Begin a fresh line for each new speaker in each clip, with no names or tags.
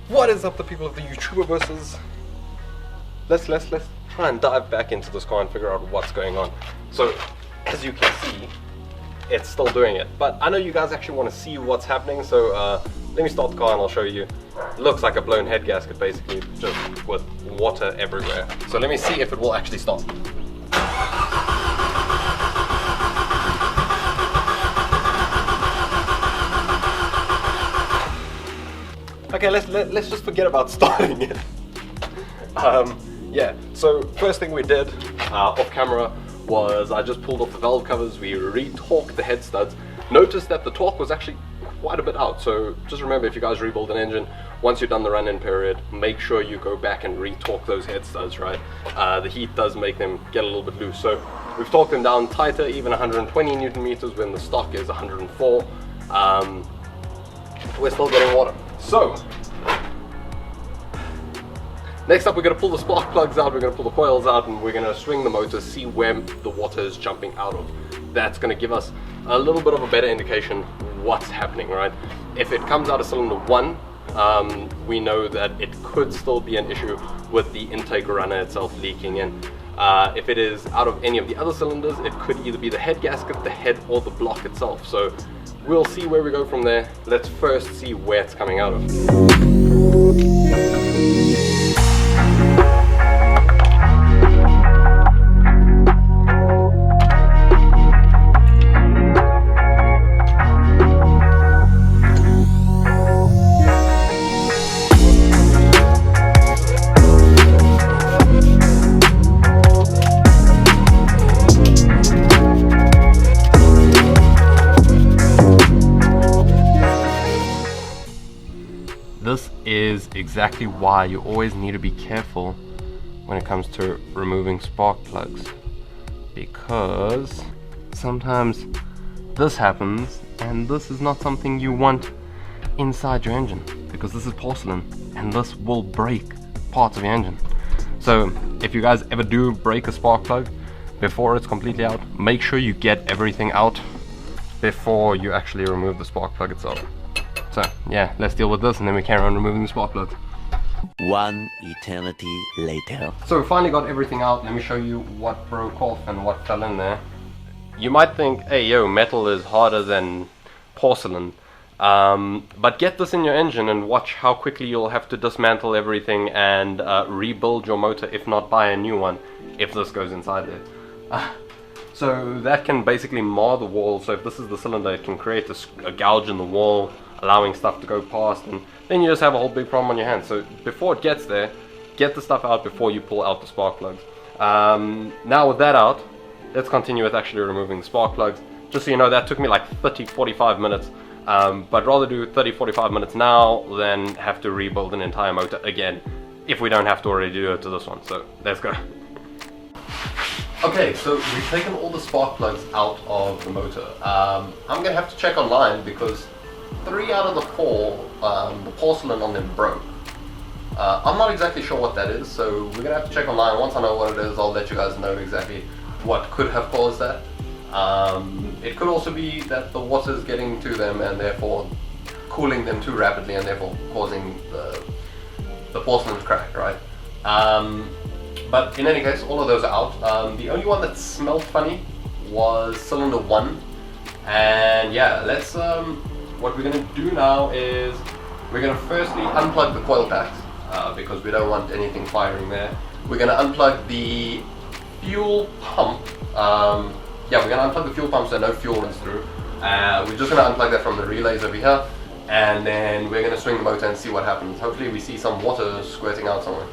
What is up, the people of the YouTuberverses? Let's try and dive back into this car and figure out what's going on. So, as you can see, it's still doing it. But I know you guys actually want to see what's happening, so let me start the car and I'll show you. It looks like a blown head gasket, basically, just with water everywhere. So let me see if it will actually stop. Okay, let's just forget about starting it. Yeah, so first thing we did off camera was I just pulled off the valve covers, we re-torqued the head studs. Notice that the torque was actually quite a bit out, so just remember, if you guys rebuild an engine, once you're done the run-in period, make sure you go back and re-torque those head studs, right? The heat does make them get a little bit loose, so we've torqued them down tighter, even 120 Newton meters when the stock is 104. We're still getting water. So, next up we're going to pull the spark plugs out, we're going to pull the coils out, and we're going to swing the motor, see where the water is jumping out of. That's going to give us a little bit of a better indication what's happening, right? If it comes out of cylinder 1, we know that it could still be an issue with the intake runner itself leaking in. If it is out of any of the other cylinders, it could either be the head gasket, the head, or the block itself. So we'll see where we go from there. Let's first see where it's coming out of. This is exactly why you always need to be careful when it comes to removing spark plugs, because sometimes this happens and this is not something you want inside your engine, because this is porcelain and this will break parts of your engine. So if you guys ever do break a spark plug before it's completely out, make sure you get everything out before you actually remove the spark plug itself. So yeah, let's deal with this and then we carry on removing the spark plugs.
One eternity later.
So we finally got everything out. Let me show you what broke off and what fell in there. You might think, hey yo, metal is harder than porcelain. But get this in your engine and watch how quickly you'll have to dismantle everything and rebuild your motor, if not buy a new one, if this goes inside there. So that can basically mar the wall. So if this is the cylinder, it can create a gouge in the wall, allowing stuff to go past, and then you just have a whole big problem on your hands. So before it gets there, get the stuff out before you pull out the spark plugs. Now with that out, let's continue with actually removing the spark plugs. Just so you know, that took me like 30-45 minutes, but rather do 30-45 minutes now than have to rebuild an entire motor again, if we don't have to already do it to this one. So let's go. Okay, so we've taken all the spark plugs out of the motor. I'm gonna have to check online because 3 out of the 4, the porcelain on them broke. I'm not exactly sure what that is, so we're gonna have to check online. Once I know what it is, I'll let you guys know exactly what could have caused that. It could also be that the water is getting to them and therefore cooling them too rapidly and therefore causing the porcelain to crack, right? But in any case, all of those are out. The only one that smelled funny was cylinder 1. And yeah, let's what we're going to do now is we're going to firstly unplug the coil packs because we don't want anything firing there. We're going to unplug the fuel pump. Yeah, we're going to unplug the fuel pump so no fuel runs through. We're just going to unplug that from the relays over here, and then we're going to swing the motor and see what happens. Hopefully we see some water squirting out somewhere.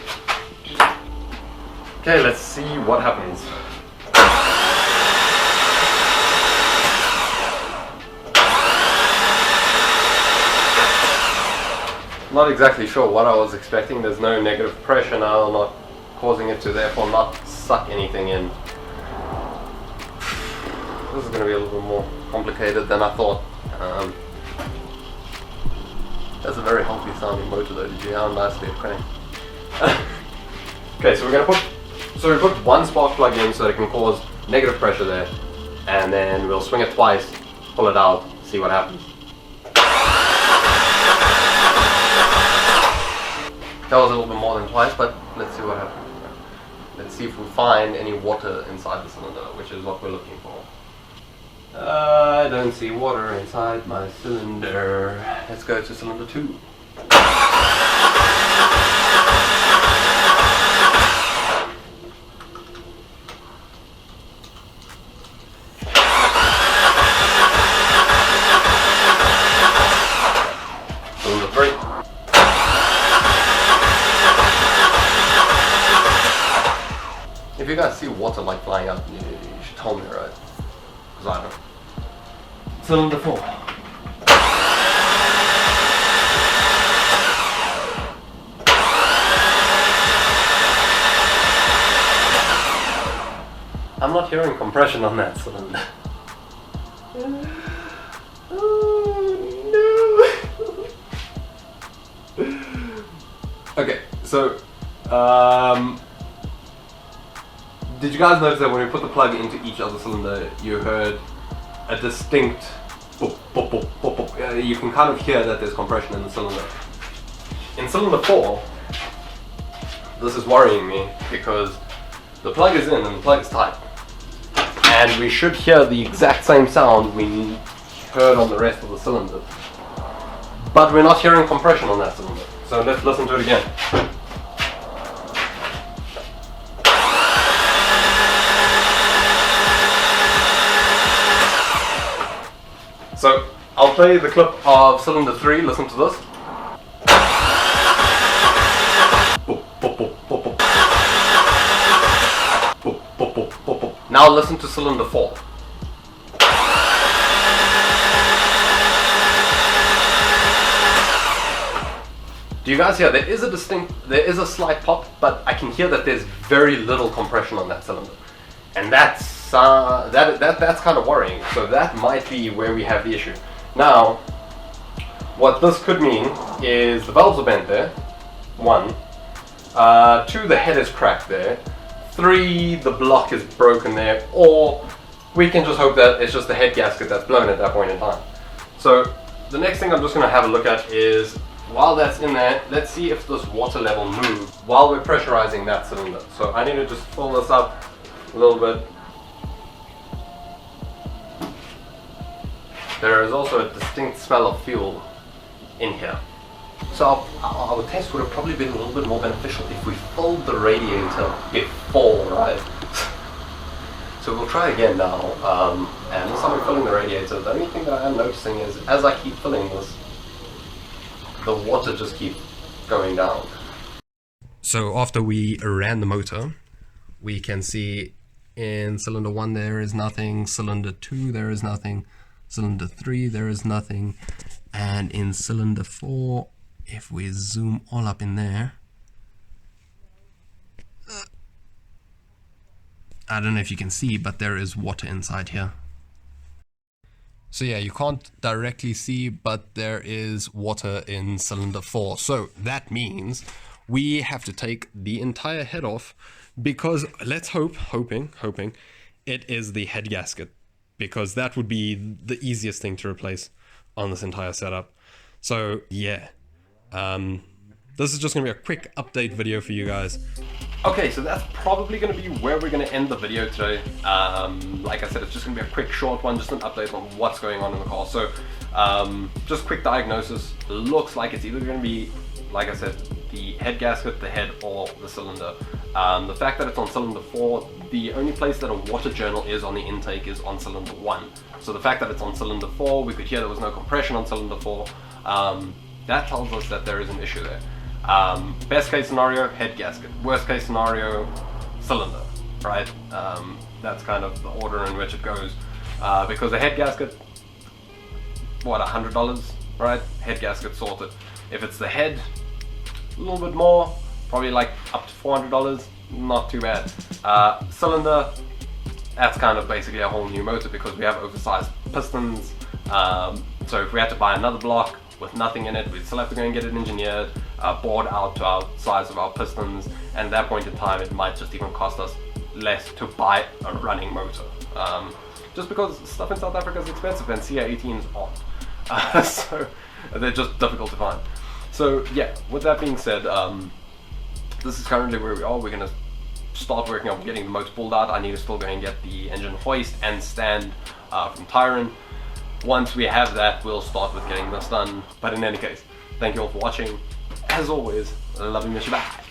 Okay, let's see what happens. Not exactly sure what I was expecting. There's no negative pressure now, not causing it to therefore not suck anything in. This is going to be a little bit more complicated than I thought. That's a very healthy sounding motor though. Did you hear how nicely it cranked? Okay, so we put one spark plug in so that it can cause negative pressure there, and then we'll swing it twice, pull it out, see what happens. That was a little bit more than twice, but let's see what happens. Let's see if we find any water inside the cylinder, which is what we're looking for. I don't see water inside my cylinder. Let's go to cylinder 2. Cylinder 3. If you guys see water like flying out, you should tell me, right? Because I don't. Cylinder 4. I'm not hearing compression on that cylinder. Oh no! Okay, so did you guys notice that when we put the plug into each other cylinder, you heard a distinct boop, boop, boop, boop, boop. You can kind of hear that there's compression in the cylinder. In cylinder 4, this is worrying me because the plug is in and the plug is tight. And we should hear the exact same sound we heard on the rest of the cylinder. But we're not hearing compression on that cylinder. So let's listen to it again. So I'll play the clip of cylinder 3, listen to this. Boop, boop, boop, boop, boop. Boop, boop, boop, boop, boop. Now listen to cylinder 4. Do you guys hear? There is a slight pop, but I can hear that there's very little compression on that cylinder. And that's kind of worrying. So that might be where we have the issue. Now, what this could mean is the valves are bent there. 1. 2, the head is cracked there. 3, the block is broken there. Or we can just hope that it's just the head gasket that's blown at that point in time. So the next thing I'm just going to have a look at is, while that's in there, let's see if this water level moves while we're pressurizing that cylinder. So I need to just fill this up a little bit. There is also a distinct smell of fuel in here. So our test would have probably been a little bit more beneficial if we filled the radiator before, right? So we'll try again now. And as I'm filling the radiator, the only thing that I am noticing is as I keep filling this, the water just keeps going down. So after we ran the motor, we can see in cylinder 1 there is nothing, cylinder 2 there is nothing, cylinder 3 there is nothing, and in cylinder 4, if we zoom all up in there, I don't know if you can see, but there is water inside here. So yeah, you can't directly see, but there is water in cylinder 4. So that means we have to take the entire head off, because let's hoping it is the head gasket, because that would be the easiest thing to replace on this entire setup. So yeah, this is just gonna be a quick update video for you guys. Okay, so that's probably going to be where we're going to end the video today. Like I said, it's just going to be a quick short one, just an update on what's going on in the car. So just quick diagnosis. Looks like it's either going to be, like I said, the head gasket, the head, or the cylinder. The fact that it's on cylinder 4, the only place that a water journal is on the intake is on cylinder 1. So the fact that it's on cylinder 4, we could hear there was no compression on cylinder 4. That tells us that there is an issue there. Best case scenario, head gasket. Worst case scenario, cylinder, right? That's kind of the order in which it goes. Because the head gasket, what, $100, right? Head gasket sorted. If it's the head, a little bit more, probably like up to $400, not too bad. Cylinder, that's kind of basically a whole new motor because we have oversized pistons. So if we had to buy another block with nothing in it, we'd still have to go and get it engineered, bored out to our size of our pistons, and at that point in time it might just even cost us less to buy a running motor. Just because stuff in South Africa is expensive and CA18s aren't. So they're just difficult to find. So yeah, with that being said, this is currently where we are. We're going to start working on getting the motor pulled out. I need to still go and get the engine hoist and stand from Tyron. Once we have that, we'll start with getting this done. But in any case, thank you all for watching. As always, love you, miss you, bye.